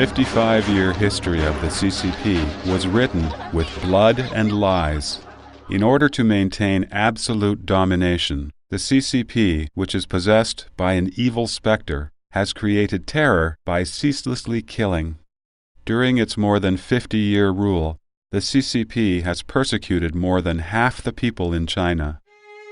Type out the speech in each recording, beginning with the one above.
55-year history of the CCP was written with blood and lies. In order to maintain absolute domination, the CCP, which is possessed by an evil specter, has created terror by ceaselessly killing. During its more than 50-year rule, the CCP has persecuted more than half the people in China.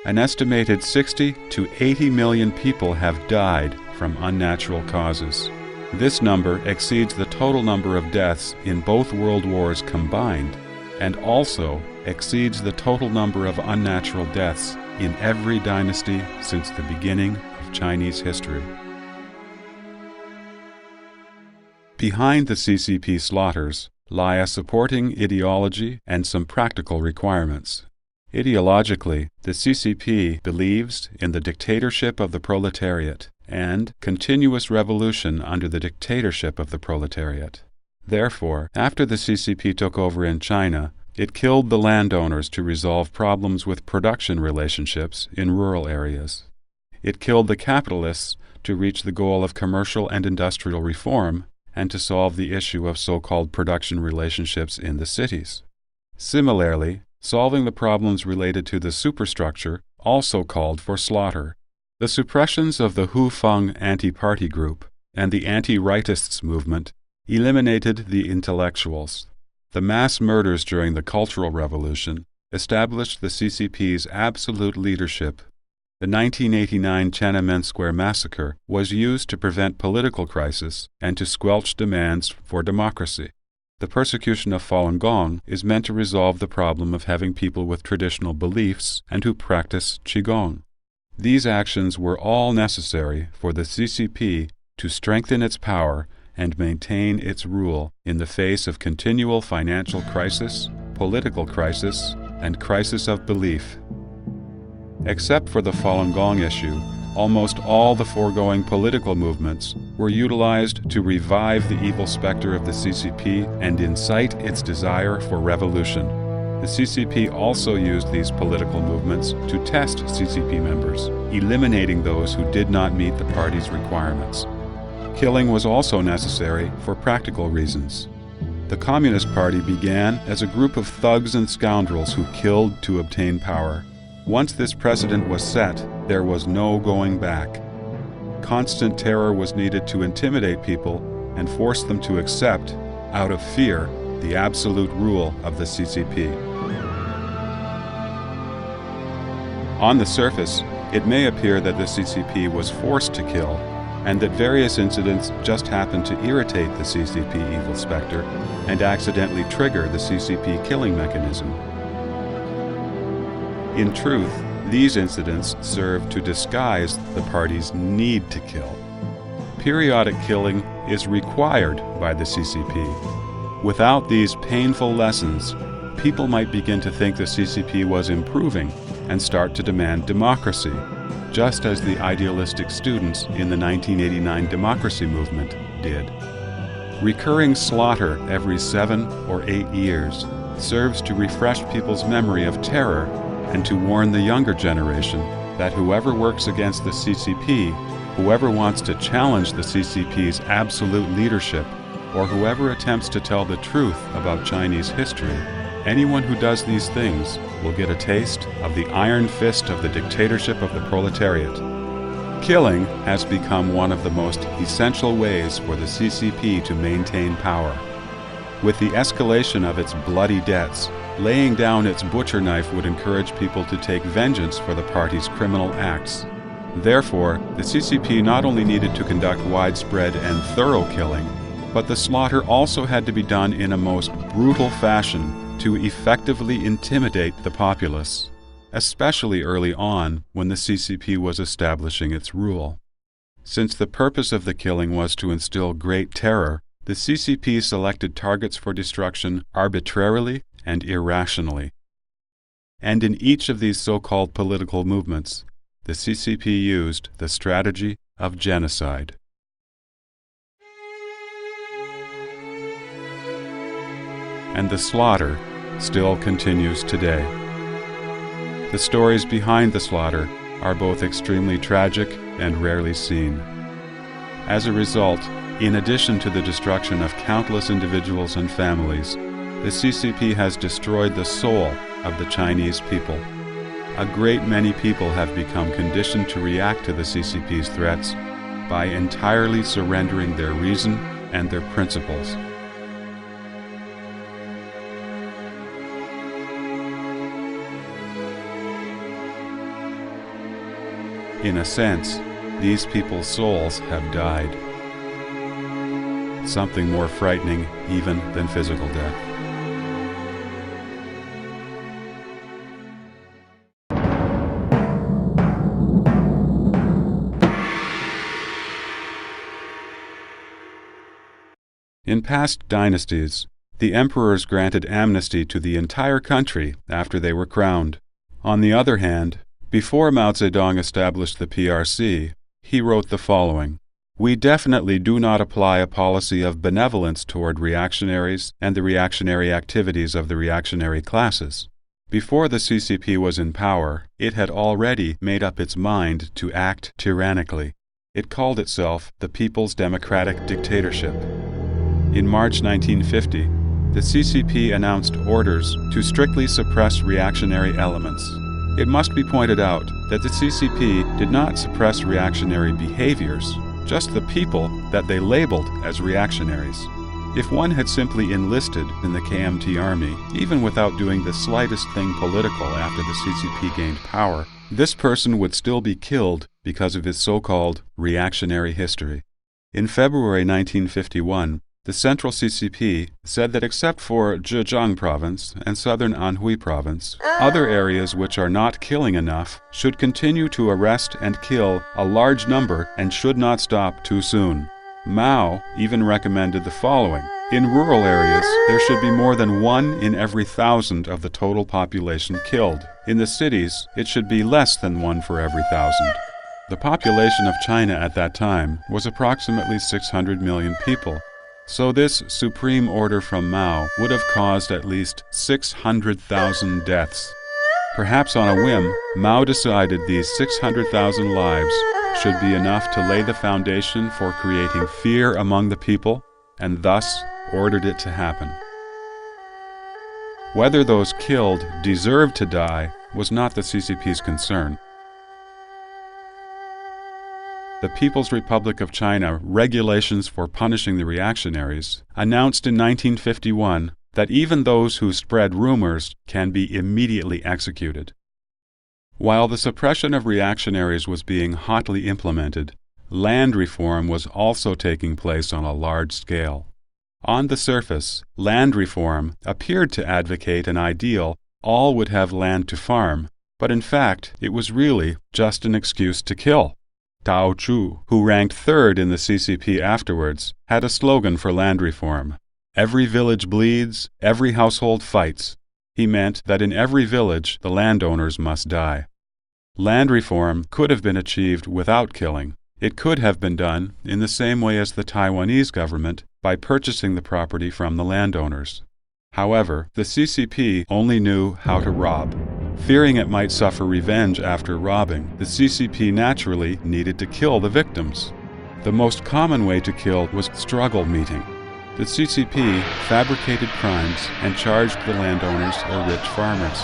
An estimated 60 to 80 million people have died from unnatural causes. This number exceeds the total number of deaths in both world wars combined, and also exceeds the total number of unnatural deaths in every dynasty since the beginning of Chinese history. Behind the CCP slaughters lie a supporting ideology and some practical requirements. Ideologically, the CCP believes in the dictatorship of the proletariat and continuous revolution under the dictatorship of the proletariat. Therefore, after the CCP took over in China, it killed the landowners to resolve problems with production relationships in rural areas. It killed the capitalists to reach the goal of commercial and industrial reform and to solve the issue of so-called production relationships in the cities. Similarly, solving the problems related to the superstructure also called for slaughter. The suppressions of the Hufeng anti-party group and the anti-rightists movement eliminated the intellectuals. The mass murders during the Cultural Revolution established the CCP's absolute leadership. The 1989 Tiananmen Square massacre was used to prevent political crisis and to squelch demands for democracy. The persecution of Falun Gong is meant to resolve the problem of having people with traditional beliefs and who practice Qigong. These actions were all necessary for the CCP to strengthen its power and maintain its rule in the face of continual financial crisis, political crisis, and crisis of belief. Except for the Falun Gong issue, almost all the foregoing political movements were utilized to revive the evil specter of the CCP and incite its desire for revolution. The CCP also used these political movements to test CCP members, eliminating those who did not meet the party's requirements. Killing was also necessary for practical reasons. The Communist Party began as a group of thugs and scoundrels who killed to obtain power. Once this precedent was set, there was no going back. Constant terror was needed to intimidate people and force them to accept, out of fear, the absolute rule of the CCP. On the surface, it may appear that the CCP was forced to kill, and that various incidents just happened to irritate the CCP evil specter and accidentally trigger the CCP killing mechanism. In truth, these incidents serve to disguise the party's need to kill. Periodic killing is required by the CCP. Without these painful lessons, people might begin to think the CCP was improving and start to demand democracy, just as the idealistic students in the 1989 democracy movement did. Recurring slaughter every 7 or 8 years serves to refresh people's memory of terror and to warn the younger generation that whoever works against the CCP, whoever wants to challenge the CCP's absolute leadership, or whoever attempts to tell the truth about Chinese history, anyone who does these things will get a taste of the iron fist of the dictatorship of the proletariat. Killing has become one of the most essential ways for the CCP to maintain power. With the escalation of its bloody debts, laying down its butcher knife would encourage people to take vengeance for the party's criminal acts. Therefore, the CCP not only needed to conduct widespread and thorough killing, but the slaughter also had to be done in a most brutal fashion to effectively intimidate the populace, especially early on when the CCP was establishing its rule. Since the purpose of the killing was to instill great terror, the CCP selected targets for destruction arbitrarily and irrationally. And in each of these so-called political movements, the CCP used the strategy of genocide. And the slaughter still continues today. The stories behind the slaughter are both extremely tragic and rarely seen. As a result, In addition to the destruction of countless individuals and families, the CCP has destroyed the soul of the Chinese people. A great many people have become conditioned to react to the CCP's threats by entirely surrendering their reason and their principles. In a sense, these people's souls have died. Something more frightening even than physical death. In past dynasties, the emperors granted amnesty to the entire country after they were crowned. On the other hand, before Mao Zedong established the PRC, he wrote the following: "We definitely do not apply a policy of benevolence toward reactionaries and the reactionary activities of the reactionary classes." Before the CCP was in power, it had already made up its mind to act tyrannically. It called itself the People's Democratic Dictatorship. In March 1950, the CCP announced orders to strictly suppress reactionary elements. It must be pointed out that the CCP did not suppress reactionary behaviors, just the people that they labeled as reactionaries. If one had simply enlisted in the KMT army, even without doing the slightest thing political after the CCP gained power, this person would still be killed because of his so-called reactionary history. In February 1951, the Central CCP said that except for Zhejiang Province and Southern Anhui Province, other areas which are not killing enough should continue to arrest and kill a large number and should not stop too soon. Mao even recommended the following: in rural areas, there should be more than 1 in every 1,000 of the total population killed. In the cities, it should be less than 1 for every 1,000. The population of China at that time was approximately 600 million people. So this supreme order from Mao would have caused at least 600,000 deaths. Perhaps on a whim, Mao decided these 600,000 lives should be enough to lay the foundation for creating fear among the people, and thus ordered it to happen. Whether those killed deserved to die was not the CCP's concern. The People's Republic of China Regulations for Punishing the Reactionaries announced in 1951 that even those who spread rumors can be immediately executed. While the suppression of reactionaries was being hotly implemented, land reform was also taking place on a large scale. On the surface, land reform appeared to advocate an ideal all would have land to farm, but in fact it was really just an excuse to kill. Tao Chu, who ranked third in the CCP afterwards, had a slogan for land reform: "Every village bleeds, every household fights." He meant that in every village the landowners must die. Land reform could have been achieved without killing. It could have been done in the same way as the Taiwanese government, by purchasing the property from the landowners. However, the CCP only knew how to rob. Fearing it might suffer revenge after robbing, the CCP naturally needed to kill the victims. The most common way to kill was struggle meeting. The CCP fabricated crimes and charged the landowners or rich farmers.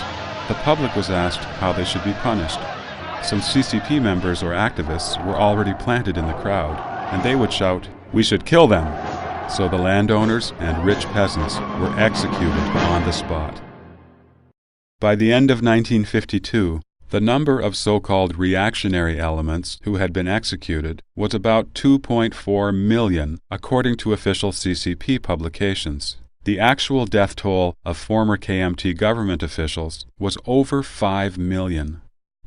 The public was asked how they should be punished. Some CCP members or activists were already planted in the crowd, and they would shout, "We should kill them!" So the landowners and rich peasants were executed on the spot. By the end of 1952, the number of so-called reactionary elements who had been executed was about 2.4 million, according to official CCP publications. The actual death toll of former KMT government officials was over 5 million.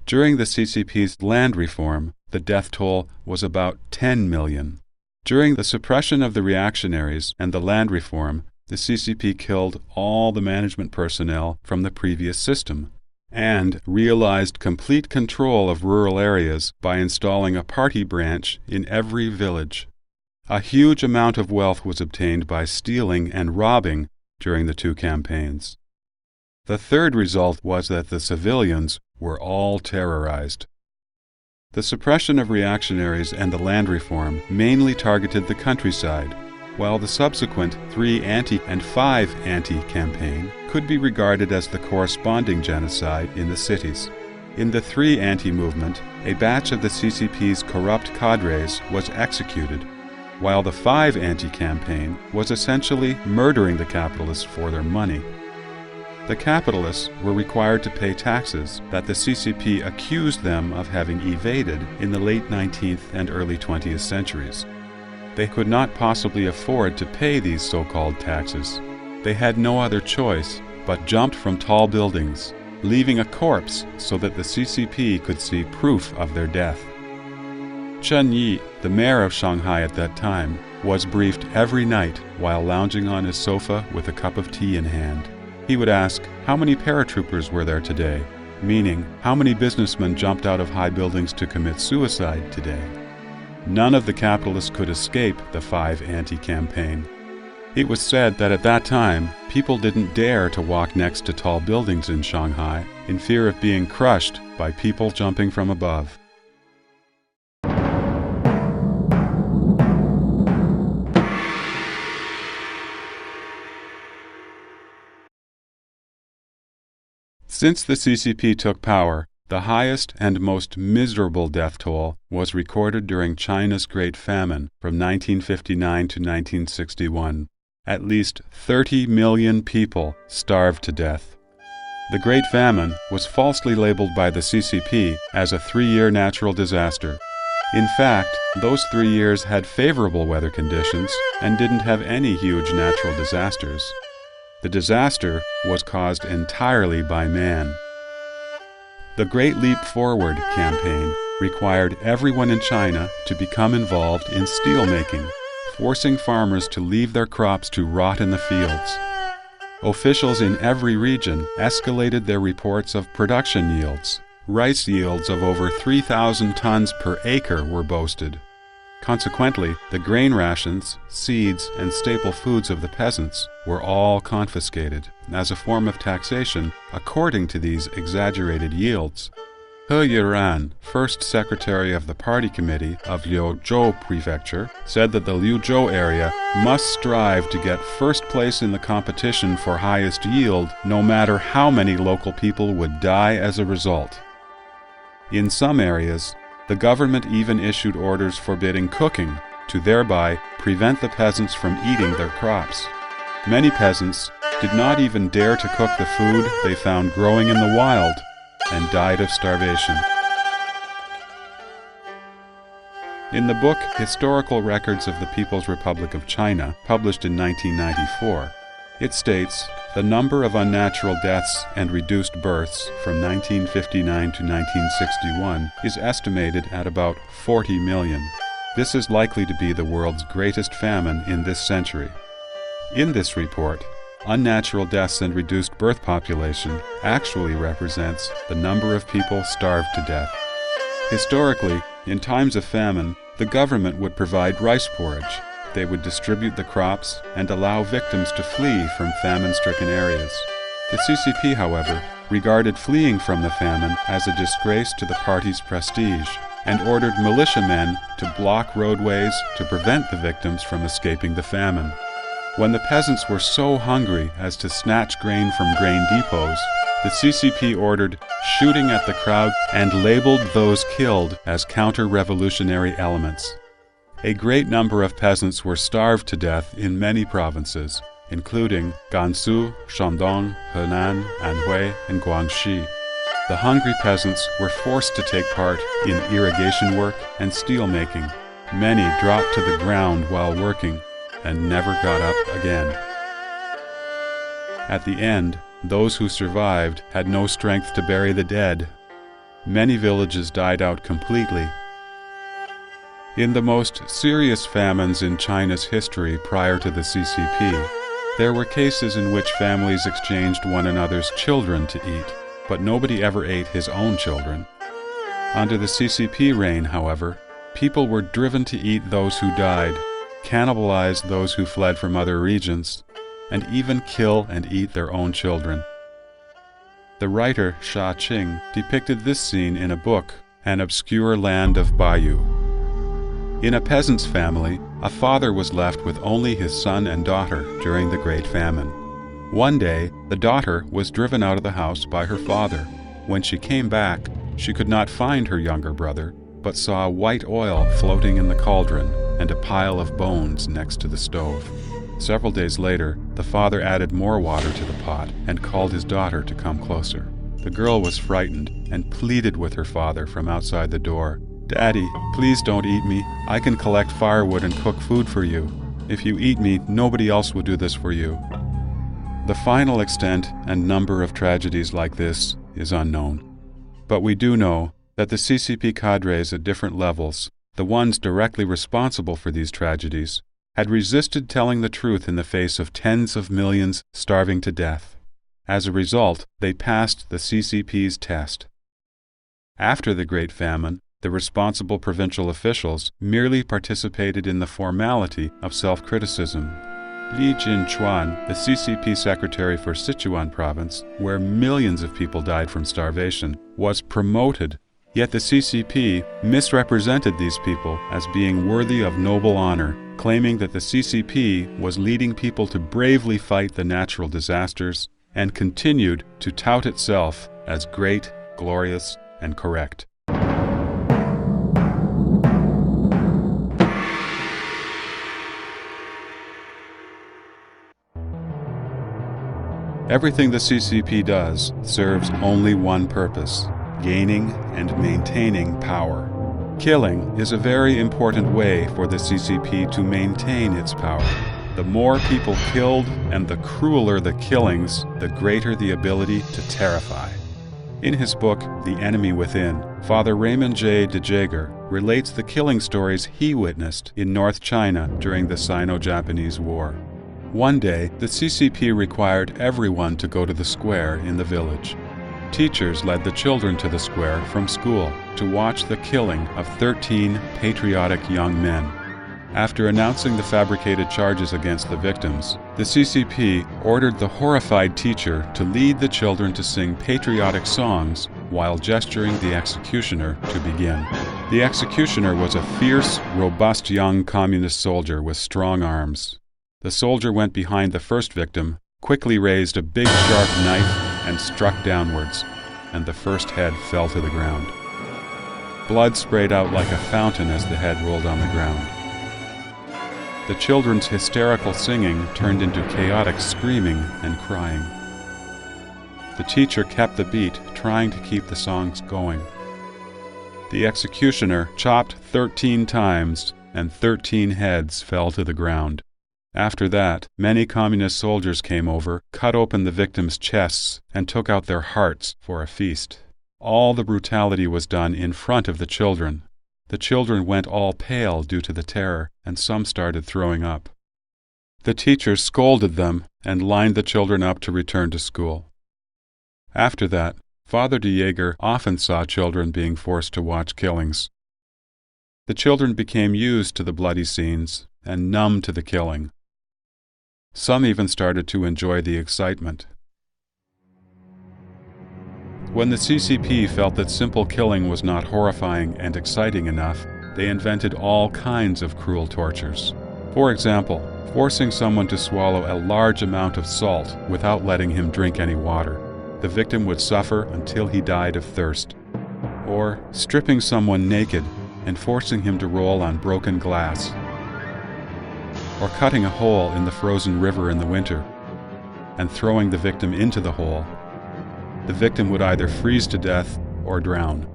During the CCP's land reform, the death toll was about 10 million. During the suppression of the reactionaries and the land reform, the CCP killed all the management personnel from the previous system and realized complete control of rural areas by installing a party branch in every village. A huge amount of wealth was obtained by stealing and robbing during the two campaigns. The third result was that the civilians were all terrorized. The suppression of reactionaries and the land reform mainly targeted the countryside, while the subsequent 3 anti and 5 anti campaign could be regarded as the corresponding genocide in the cities. In the 3 anti movement, a batch of the CCP's corrupt cadres was executed, while the 5 anti campaign was essentially murdering the capitalists for their money. The capitalists were required to pay taxes that the CCP accused them of having evaded in the late 19th and early 20th centuries. They could not possibly afford to pay these so-called taxes. They had no other choice but jumped from tall buildings, leaving a corpse so that the CCP could see proof of their death. Chen Yi, the mayor of Shanghai at that time, was briefed every night while lounging on his sofa with a cup of tea in hand. He would ask, how many paratroopers were there today? Meaning, how many businessmen jumped out of high buildings to commit suicide today? None of the capitalists could escape the 5 anti-campaign. It was said that at that time, people didn't dare to walk next to tall buildings in Shanghai in fear of being crushed by people jumping from above. Since the CCP took power, the highest and most miserable death toll was recorded during China's Great Famine from 1959 to 1961. At least 30 million people starved to death. The Great Famine was falsely labeled by the CCP as a 3-year natural disaster. In fact, those 3 years had favorable weather conditions and didn't have any huge natural disasters. The disaster was caused entirely by man. The Great Leap Forward campaign required everyone in China to become involved in steelmaking, forcing farmers to leave their crops to rot in the fields. Officials in every region escalated their reports of production yields. Rice yields of over 3,000 tons per acre were boasted. Consequently, the grain rations, seeds, and staple foods of the peasants were all confiscated as a form of taxation according to these exaggerated yields. He Yiran, first secretary of the party committee of Liuzhou Prefecture, said that the Liuzhou area must strive to get first place in the competition for highest yield, no matter how many local people would die as a result. In some areas, the government even issued orders forbidding cooking to thereby prevent the peasants from eating their crops. Many peasants did not even dare to cook the food they found growing in the wild and died of starvation. In the book Historical Records of the People's Republic of China, published in 1994, it states the number of unnatural deaths and reduced births from 1959 to 1961 is estimated at about 40 million. This is likely to be the world's greatest famine in this century. In this report, unnatural deaths and reduced birth population actually represents the number of people starved to death. Historically, in times of famine, the government would provide rice porridge. They would distribute the crops and allow victims to flee from famine-stricken areas. The CCP, however, regarded fleeing from the famine as a disgrace to the party's prestige and ordered militiamen to block roadways to prevent the victims from escaping the famine. When the peasants were so hungry as to snatch grain from grain depots, the CCP ordered shooting at the crowd and labeled those killed as counter-revolutionary elements. A great number of peasants were starved to death in many provinces, including Gansu, Shandong, Henan, Anhui, and Guangxi. The hungry peasants were forced to take part in irrigation work and steel making. Many dropped to the ground while working and never got up again. At the end, those who survived had no strength to bury the dead. Many villages died out completely. In the most serious famines in China's history prior to the CCP, there were cases in which families exchanged one another's children to eat, but nobody ever ate his own children. Under the CCP reign, however, people were driven to eat those who died, cannibalize those who fled from other regions, and even kill and eat their own children. The writer Sha Qing depicted this scene in a book an obscure land of Bayou. In a peasant's family, a father was left with only his son and daughter during the Great Famine. One day, the daughter was driven out of the house by her father. When she came back, she could not find her younger brother, but saw white oil floating in the cauldron and a pile of bones next to the stove. Several days later, the father added more water to the pot and called his daughter to come closer. The girl was frightened and pleaded with her father from outside the door. "Daddy, please don't eat me. I can collect firewood and cook food for you. If you eat me, nobody else will do this for you." The final extent and number of tragedies like this is unknown. But we do know that the CCP cadres at different levels, the ones directly responsible for these tragedies, had resisted telling the truth in the face of tens of millions starving to death. As a result, they passed the CCP's test. After the Great Famine, the responsible provincial officials merely participated in the formality of self-criticism. Li Jinchuan, the CCP secretary for Sichuan province, where millions of people died from starvation, was promoted. Yet the CCP misrepresented these people as being worthy of noble honor, claiming that the CCP was leading people to bravely fight the natural disasters and continued to tout itself as great, glorious, and correct. Everything the CCP does serves only one purpose: gaining and maintaining power. Killing is a very important way for the CCP to maintain its power. The more people killed and the crueler the killings, the greater the ability to terrify. In his book, The Enemy Within, Father Raymond J. de Jager relates the killing stories he witnessed in North China during the Sino-Japanese War. One day, the CCP required everyone to go to the square in the village. Teachers led the children to the square from school to watch the killing of 13 patriotic young men. After announcing the fabricated charges against the victims, the CCP ordered the horrified teacher to lead the children to sing patriotic songs while gesturing the executioner to begin. The executioner was a fierce, robust young communist soldier with strong arms. The soldier went behind the first victim, quickly raised a big sharp knife, and struck downwards, and the first head fell to the ground. Blood sprayed out like a fountain as the head rolled on the ground. The children's hysterical singing turned into chaotic screaming and crying. The teacher kept the beat, trying to keep the songs going. The executioner chopped 13 times, and 13 heads fell to the ground. After that, many communist soldiers came over, cut open the victims' chests, and took out their hearts for a feast. All the brutality was done in front of the children. The children went all pale due to the terror, and some started throwing up. The teachers scolded them and lined the children up to return to school. After that, Father de Jager often saw children being forced to watch killings. The children became used to the bloody scenes and numb to the killing. Some even started to enjoy the excitement. When the CCP felt that simple killing was not horrifying and exciting enough, they invented all kinds of cruel tortures. For example, forcing someone to swallow a large amount of salt without letting him drink any water. The victim would suffer until he died of thirst. Or stripping someone naked and forcing him to roll on broken glass. Or cutting a hole in the frozen river in the winter and throwing the victim into the hole. The victim would either freeze to death or drown.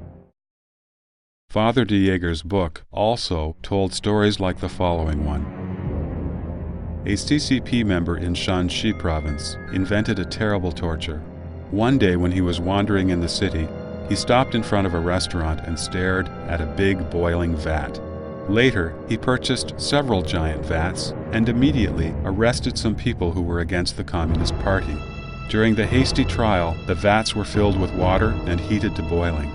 Father de Jager's book also told stories like the following one. A CCP member in Shanxi province invented a terrible torture. One day when he was wandering in the city, he stopped in front of a restaurant and stared at a big boiling vat. Later, he purchased several giant vats and immediately arrested some people who were against the Communist Party. During the hasty trial, the vats were filled with water and heated to boiling.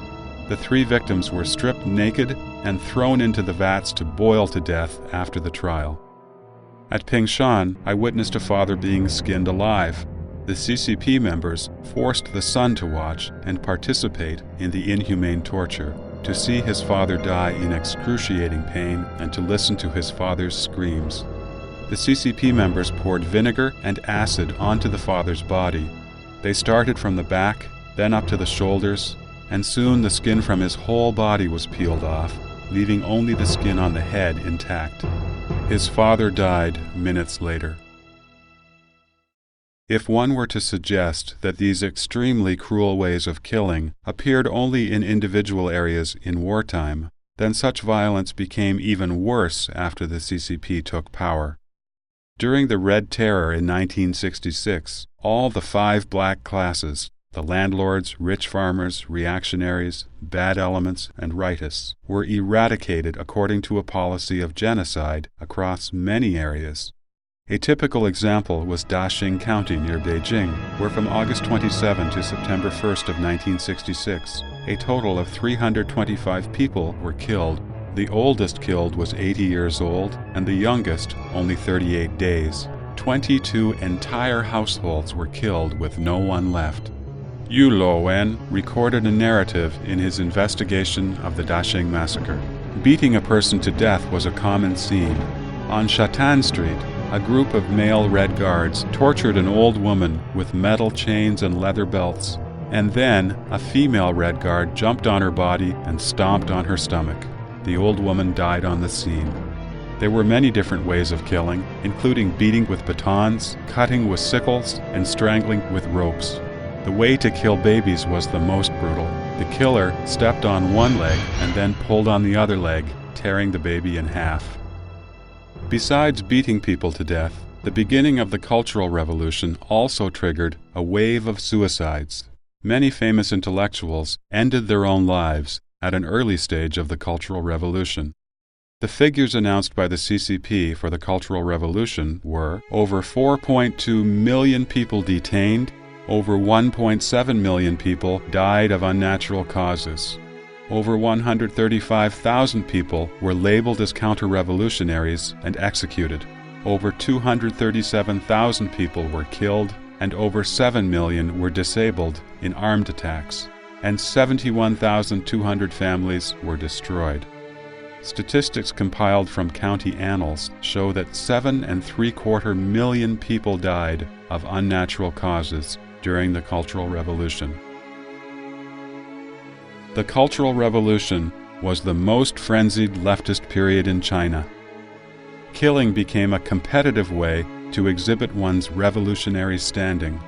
The 3 victims were stripped naked and thrown into the vats to boil to death after the trial. At Pingshan, I witnessed a father being skinned alive. The CCP members forced the son to watch and participate in the inhumane torture. to see his father die in excruciating pain and to listen to his father's screams. The CCP members poured vinegar and acid onto the father's body. They started from the back, then up to the shoulders, and soon the skin from his whole body was peeled off, leaving only the skin on the head intact. His father died minutes later. If one were to suggest that these extremely cruel ways of killing appeared only in individual areas in wartime, then such violence became even worse after the CCP took power. During the Red Terror in 1966, all the 5 black classes, the landlords, rich farmers, reactionaries, bad elements, and rightists, were eradicated according to a policy of genocide across many areas. A typical example was Daxing County near Beijing, where from August 27 to September 1st of 1966, a total of 325 people were killed. The oldest killed was 80 years old, and the youngest only 38 days. 22 entire households were killed with no one left. Yu Luowen recorded a narrative in his investigation of the Daxing massacre. Beating a person to death was a common scene. On Shatan Street, a group of male Red Guards tortured an old woman with metal chains and leather belts, and then a female Red Guard jumped on her body and stomped on her stomach. The old woman died on the scene. There were many different ways of killing, including beating with batons, cutting with sickles, and strangling with ropes. The way to kill babies was the most brutal. The killer stepped on one leg and then pulled on the other leg, tearing the baby in half. Besides beating people to death, the beginning of the Cultural Revolution also triggered a wave of suicides. Many famous intellectuals ended their own lives at an early stage of the Cultural Revolution. The figures announced by the CCP for the Cultural Revolution were over 4.2 million people detained, over 1.7 million people died of unnatural causes. Over 135,000 people were labeled as counter-revolutionaries and executed. Over 237,000 people were killed, and over 7 million were disabled in armed attacks, and 71,200 families were destroyed. Statistics compiled from county annals show that 7.75 million people died of unnatural causes during the Cultural Revolution. The Cultural Revolution was the most frenzied leftist period in China. Killing became a competitive way to exhibit one's revolutionary standing,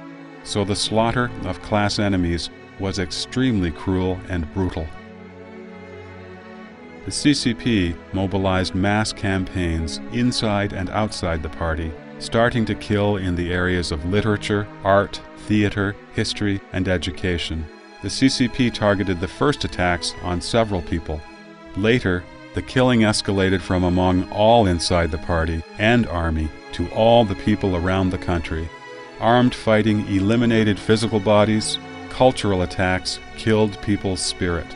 so the slaughter of class enemies was extremely cruel and brutal. The CCP mobilized mass campaigns inside and outside the party, starting to kill in the areas of literature, art, theater, history, and education. The CCP targeted the first attacks on several people. Later, the killing escalated from among all inside the party and army to all the people around the country. Armed fighting eliminated physical bodies. Cultural attacks killed people's spirit.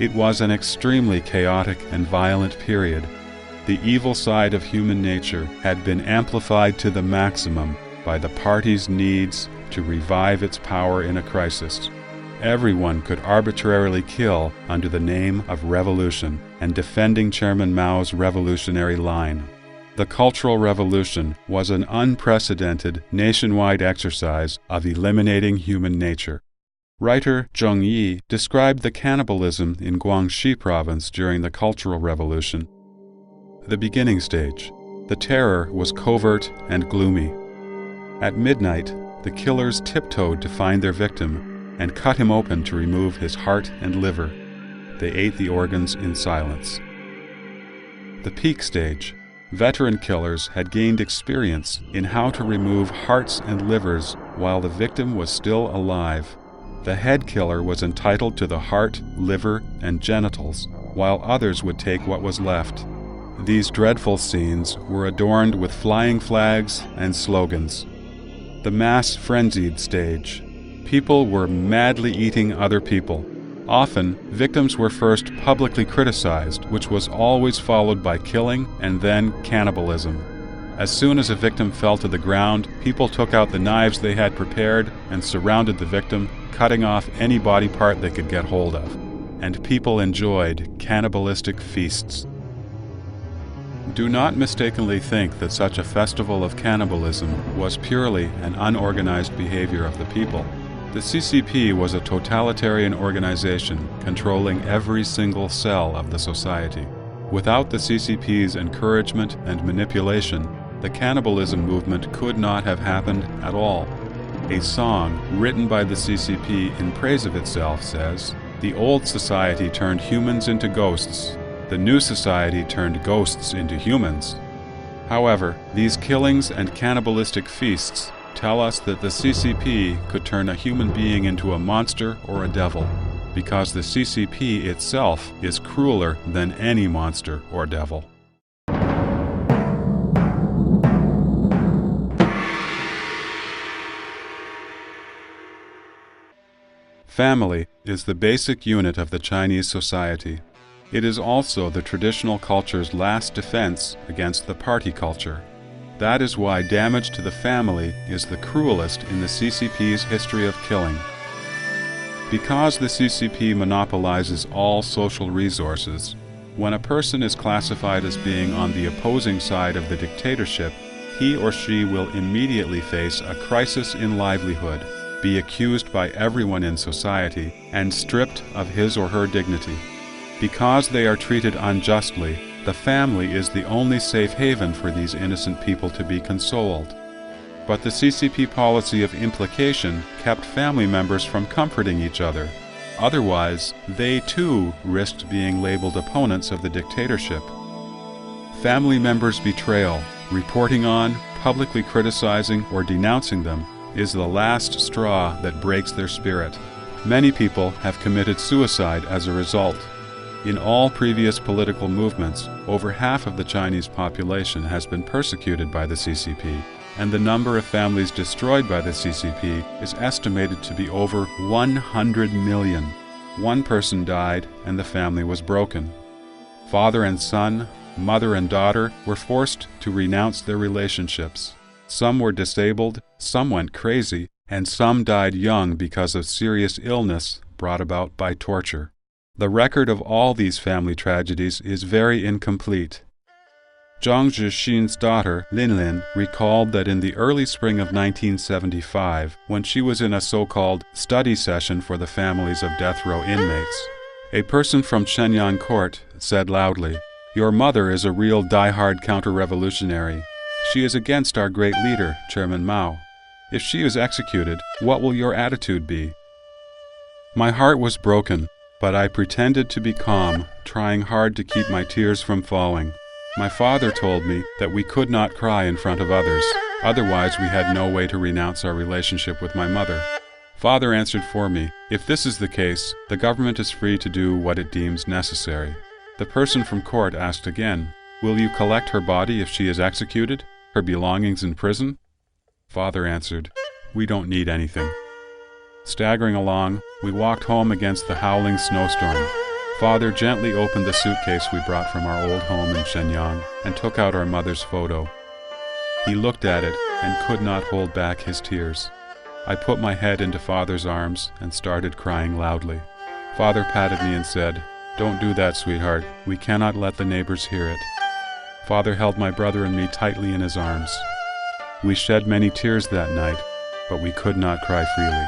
It was an extremely chaotic and violent period. The evil side of human nature had been amplified to the maximum by the party's needs to revive its power in a crisis. Everyone could arbitrarily kill under the name of revolution and defending Chairman Mao's revolutionary line. The Cultural Revolution was an unprecedented nationwide exercise of eliminating human nature. Writer Zheng Yi described the cannibalism in Guangxi province during the Cultural Revolution. The beginning stage. The terror was covert and gloomy. At midnight, the killers tiptoed to find their victim and cut him open to remove his heart and liver. They ate the organs in silence. The peak stage. Veteran killers had gained experience in how to remove hearts and livers while the victim was still alive. The head killer was entitled to the heart, liver, and genitals, while others would take what was left. These dreadful scenes were adorned with flying flags and slogans. The mass frenzied stage. People were madly eating other people. Often, victims were first publicly criticized, which was always followed by killing and then cannibalism. As soon as a victim fell to the ground, people took out the knives they had prepared and surrounded the victim, cutting off any body part they could get hold of. and people enjoyed cannibalistic feasts. Do not mistakenly think that such a festival of cannibalism was purely an unorganized behavior of the people. The CCP was a totalitarian organization controlling every single cell of the society. Without the CCP's encouragement and manipulation, the cannibalism movement could not have happened at all. A song written by the CCP in praise of itself says, "The old society turned humans into ghosts. The new society turned ghosts into humans." However, these killings and cannibalistic feasts tell us that the CCP could turn a human being into a monster or a devil, because the CCP itself is crueler than any monster or devil. Family is the basic unit of the Chinese society. It is also the traditional culture's last defense against the party culture. That is why damage to the family is the cruelest in the CCP's history of killing. Because the CCP monopolizes all social resources, when a person is classified as being on the opposing side of the dictatorship, he or she will immediately face a crisis in livelihood, be accused by everyone in society, and stripped of his or her dignity. Because they are treated unjustly, the family is the only safe haven for these innocent people to be consoled. But the CCP policy of implication kept family members from comforting each other. Otherwise, they too risked being labeled opponents of the dictatorship. Family members' betrayal, reporting on, publicly criticizing, or denouncing them, is the last straw that breaks their spirit. Many people have committed suicide as a result. In all previous political movements, over half of the Chinese population has been persecuted by the CCP, and the number of families destroyed by the CCP is estimated to be over 100 million. One person died and the family was broken. Father and son, mother and daughter were forced to renounce their relationships. Some were disabled, some went crazy, and some died young because of serious illness brought about by torture. The record of all these family tragedies is very incomplete. Zhang Zhixin's daughter, Linlin, recalled that in the early spring of 1975, when she was in a so-called study session for the families of death row inmates, a person from Shenyang court said loudly, "Your mother is a real die-hard counter-revolutionary. She is against our great leader, Chairman Mao. If she is executed, what will your attitude be?" My heart was broken, but I pretended to be calm, trying hard to keep my tears from falling. My father told me that we could not cry in front of others, otherwise we had no way to renounce our relationship with my mother. Father answered for me, "If this is the case, the government is free to do what it deems necessary." The person from court asked again, "Will you collect her body if she is executed? Her belongings in prison?" Father answered, "We don't need anything." Staggering along, we walked home against the howling snowstorm. Father gently opened the suitcase we brought from our old home in Shenyang and took out our mother's photo. He looked at it and could not hold back his tears. I put my head into Father's arms and started crying loudly. Father patted me and said, "Don't do that, sweetheart. We cannot let the neighbors hear it." Father held my brother and me tightly in his arms. We shed many tears that night, but we could not cry freely.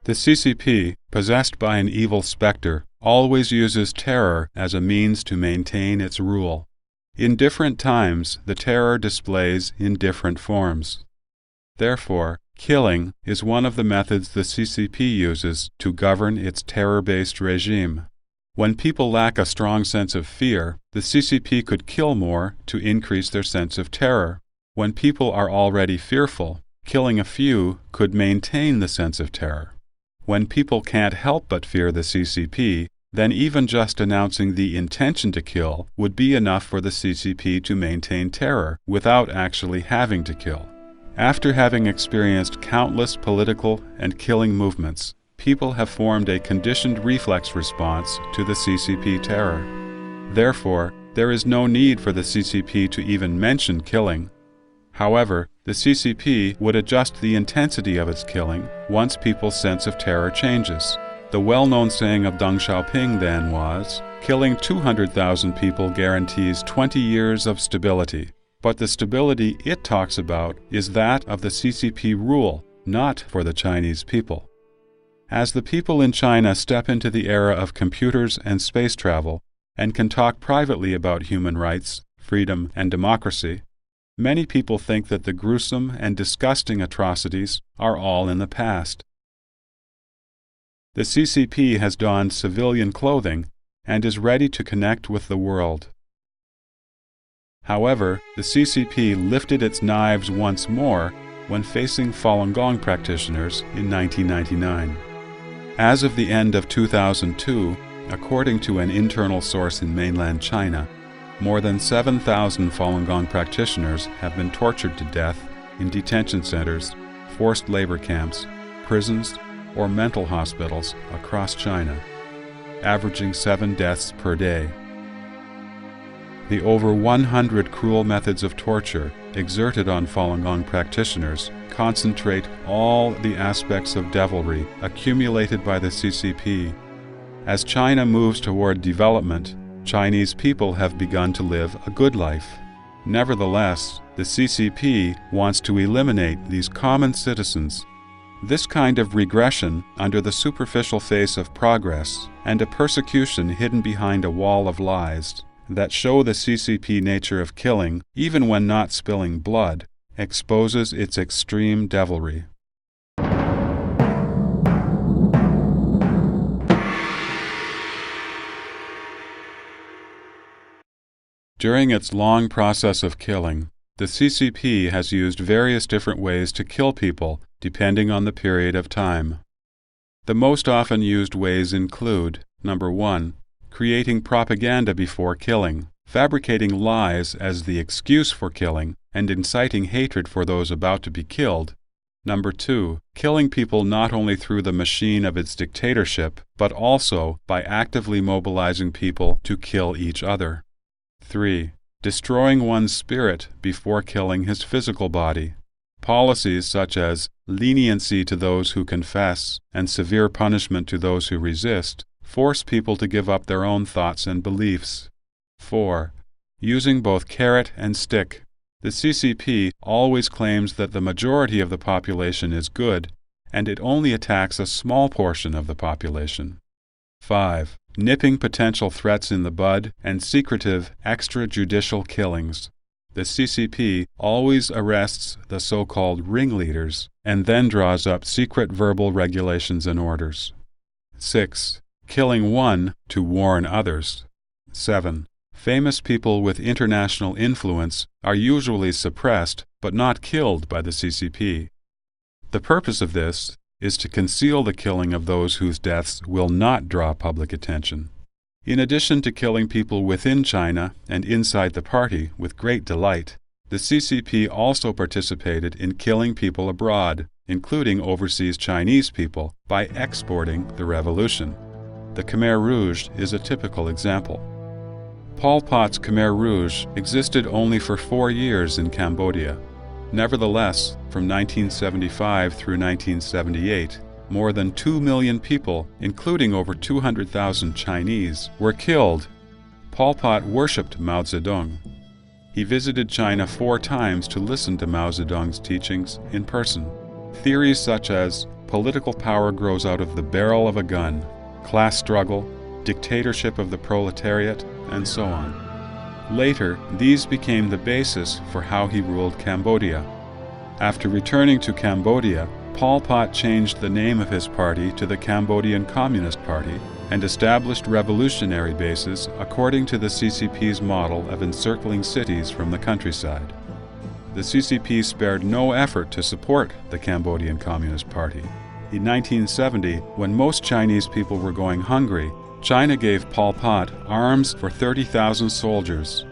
The CCP, possessed by an evil specter, always uses terror as a means to maintain its rule. In different times, the terror displays in different forms. Therefore, killing is one of the methods the CCP uses to govern its terror-based regime. When people lack a strong sense of fear, the CCP could kill more to increase their sense of terror. When people are already fearful, killing a few could maintain the sense of terror. When people can't help but fear the CCP, then even just announcing the intention to kill would be enough for the CCP to maintain terror without actually having to kill. After having experienced countless political and killing movements, people have formed a conditioned reflex response to the CCP terror. Therefore, There is no need for the CCP to even mention killing. However, the CCP would adjust the intensity of its killing once people's sense of terror changes. The well-known saying of Deng Xiaoping then was, "Killing 200,000 people guarantees 20 years of stability." But the stability it talks about is that of the CCP rule, not for the Chinese people. As the people in China step into the era of computers and space travel, and can talk privately about human rights, freedom, and democracy, many people think that the gruesome and disgusting atrocities are all in the past. The CCP has donned civilian clothing and is ready to connect with the world. However, the CCP lifted its knives once more when facing Falun Gong practitioners in 1999. As of the end of 2002, according to an internal source in mainland China, more than 7,000 Falun Gong practitioners have been tortured to death in detention centers, forced labor camps, prisons, or mental hospitals across China, averaging 7 deaths per day. The over 100 cruel methods of torture exerted on Falun Gong practitioners concentrate all the aspects of devilry accumulated by the CCP. As China moves toward development, Chinese people have begun to live a good life. Nevertheless, the CCP wants to eliminate these common citizens. This kind of regression under the superficial face of progress and a persecution hidden behind a wall of lies that show the CCP nature of killing, even when not spilling blood, exposes its extreme devilry. During its long process of killing, the CCP has used various different ways to kill people depending on the period of time. The most often used ways include, number 1, creating propaganda before killing, fabricating lies as the excuse for killing and inciting hatred for those about to be killed. Number 2, killing people not only through the machine of its dictatorship, but also by actively mobilizing people to kill each other. 3. Destroying one's spirit before killing his physical body. Policies such as leniency to those who confess and severe punishment to those who resist force people to give up their own thoughts and beliefs. 4. Using both carrot and stick. The CCP always claims that the majority of the population is good, and it only attacks a small portion of the population. 5. Nipping potential threats in the bud and secretive extrajudicial killings. The CCP always arrests the so-called ringleaders and then draws up secret verbal regulations and orders. 6. Killing one to warn others. 7. Famous people with international influence are usually suppressed but not killed by the CCP. The purpose of this is to conceal the killing of those whose deaths will not draw public attention. In addition to killing people within China and inside the party with great delight, the CCP also participated in killing people abroad, including overseas Chinese people, by exporting the revolution. The Khmer Rouge is a typical example. Pol Pot's Khmer Rouge existed only for 4 years in Cambodia. Nevertheless, from 1975 through 1978, more than 2 million people, including over 200,000 Chinese, were killed. Pol Pot worshipped Mao Zedong. He visited China 4 times to listen to Mao Zedong's teachings in person. Theories such as political power grows out of the barrel of a gun, class struggle, dictatorship of the proletariat, and so on. Later, these became the basis for how he ruled Cambodia. After returning to Cambodia, Pol Pot changed the name of his party to the Cambodian Communist Party and established revolutionary bases according to the CCP's model of encircling cities from the countryside. The CCP spared no effort to support the Cambodian Communist Party. In 1970, when most Chinese people were going hungry, China gave Pol Pot arms for 30,000 soldiers.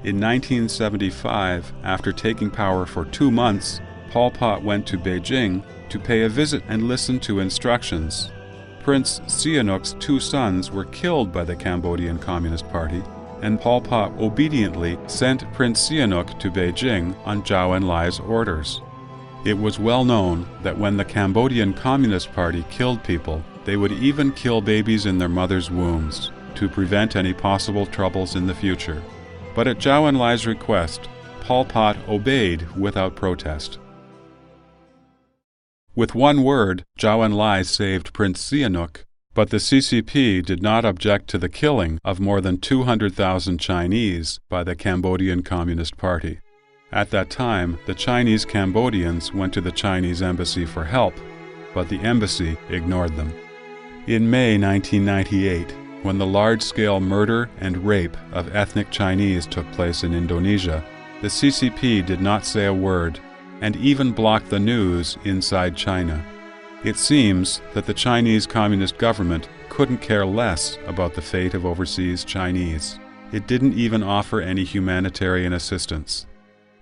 In 1975, after taking power for 2 months, Pol Pot went to Beijing to pay a visit and listen to instructions. Prince Sihanouk's 2 sons were killed by the Cambodian Communist Party, and Pol Pot obediently sent Prince Sihanouk to Beijing on Zhou Enlai's orders. It was well known that when the Cambodian Communist Party killed people, they would even kill babies in their mothers' wombs to prevent any possible troubles in the future. But at Zhou Enlai's request, Pol Pot obeyed without protest. With one word, Zhou Enlai saved Prince Sihanouk, but the CCP did not object to the killing of more than 200,000 Chinese by the Cambodian Communist Party. At that time, the Chinese Cambodians went to the Chinese embassy for help, but the embassy ignored them. In May 1998, when the large-scale murder and rape of ethnic Chinese took place in Indonesia, the CCP did not say a word and even blocked the news inside China. It seems that the Chinese Communist government couldn't care less about the fate of overseas Chinese. It didn't even offer any humanitarian assistance.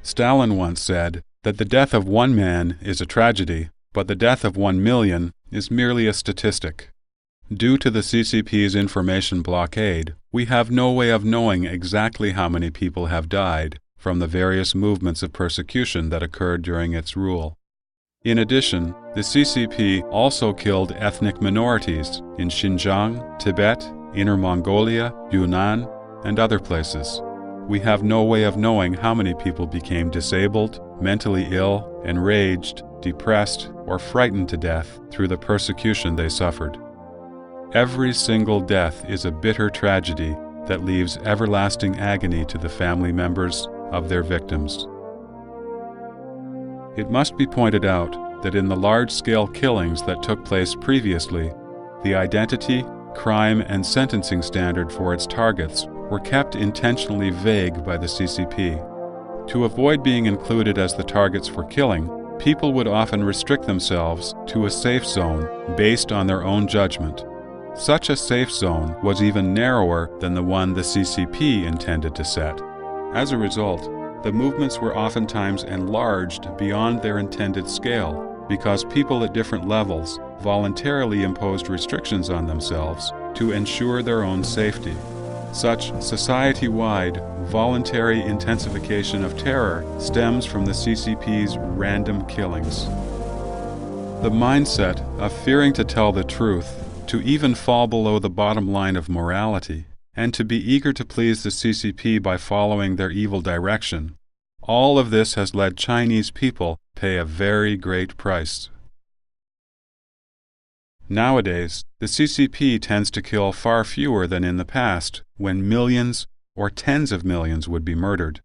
Stalin once said that the death of one man is a tragedy, but the death of 1 million is merely a statistic. Due to the CCP's information blockade, we have no way of knowing exactly how many people have died from the various movements of persecution that occurred during its rule. In addition, the CCP also killed ethnic minorities in Xinjiang, Tibet, Inner Mongolia, Yunnan, and other places. We have no way of knowing how many people became disabled, mentally ill, enraged, depressed, or frightened to death through the persecution they suffered. Every single death is a bitter tragedy that leaves everlasting agony to the family members of their victims. It must be pointed out that in the large-scale killings that took place previously, the identity, crime, and sentencing standard for its targets were kept intentionally vague by the CCP. To avoid being included as the targets for killing, people would often restrict themselves to a safe zone based on their own judgment. Such a safe zone was even narrower than the one the CCP intended to set. As a result, the movements were oftentimes enlarged beyond their intended scale because people at different levels voluntarily imposed restrictions on themselves to ensure their own safety. Such society-wide, voluntary intensification of terror stems from the CCP's random killings. The mindset of fearing to tell the truth, to even fall below the bottom line of morality, and to be eager to please the CCP by following their evil direction, all of this has led Chinese people pay a very great price. Nowadays, the CCP tends to kill far fewer than in the past, when millions or tens of millions would be murdered.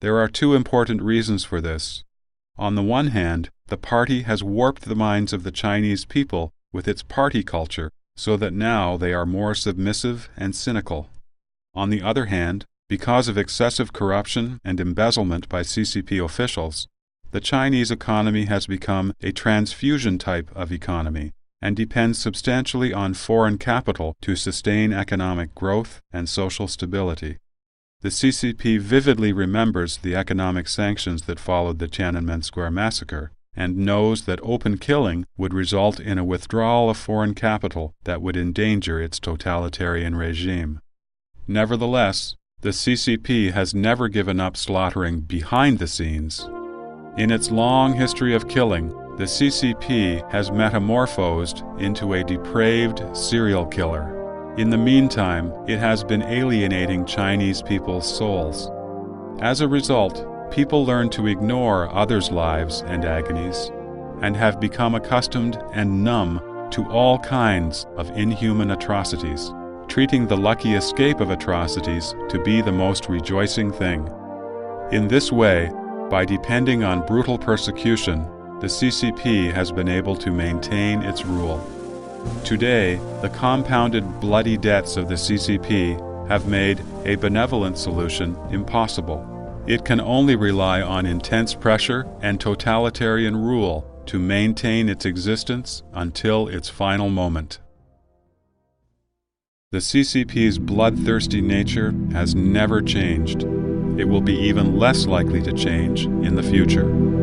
There are two important reasons for this. On the one hand, the party has warped the minds of the Chinese people with its party culture so that now they are more submissive and cynical. On the other hand, because of excessive corruption and embezzlement by CCP officials, the Chinese economy has become a transfusion type of economy and depends substantially on foreign capital to sustain economic growth and social stability. The CCP vividly remembers the economic sanctions that followed the Tiananmen Square massacre and knows that open killing would result in a withdrawal of foreign capital that would endanger its totalitarian regime. Nevertheless, the CCP has never given up slaughtering behind the scenes. In its long history of killing, the CCP has metamorphosed into a depraved serial killer. In the meantime, it has been alienating Chinese people's souls. As a result, people learn to ignore others' lives and agonies, and have become accustomed and numb to all kinds of inhuman atrocities, treating the lucky escape of atrocities to be the most rejoicing thing. In this way, by depending on brutal persecution, the CCP has been able to maintain its rule. Today, the compounded bloody debts of the CCP have made a benevolent solution impossible. It can only rely on intense pressure and totalitarian rule to maintain its existence until its final moment. The CCP's bloodthirsty nature has never changed. It will be even less likely to change in the future.